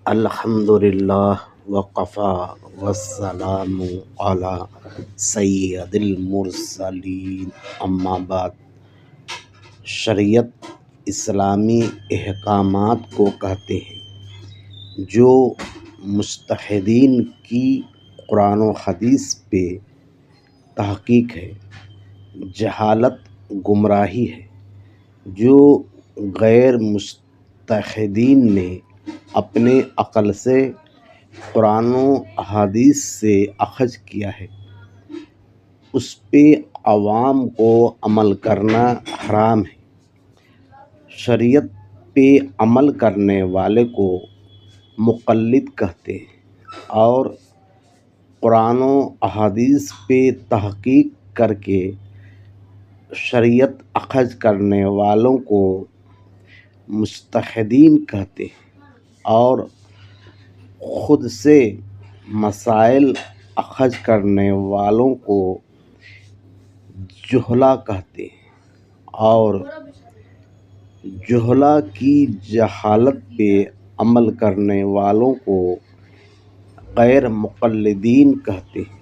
الحمدللہ وقفا والسلام علی سید المرسلین، اما بعد۔ شریعت اسلامی احکامات کو کہتے ہیں جو مجتہدین کی قرآن و حدیث پہ تحقیق ہے۔ جہالت گمراہی ہے جو غیر مجتہدین نے اپنے عقل سے قرآن و احادیث سے اخذ کیا ہے، اس پہ عوام کو عمل کرنا حرام ہے۔ شریعت پہ عمل کرنے والے کو مقلد کہتے ہیں اور قرآن و احادیث پہ تحقیق کر کے شریعت اخذ کرنے والوں کو مجتہدین کہتے ہیں، اور خود سے مسائل اخذ کرنے والوں کو جہلا کہتے ہیں، اور جہلا کی جہالت پہ عمل کرنے والوں کو غیر مقلدین کہتے ہیں۔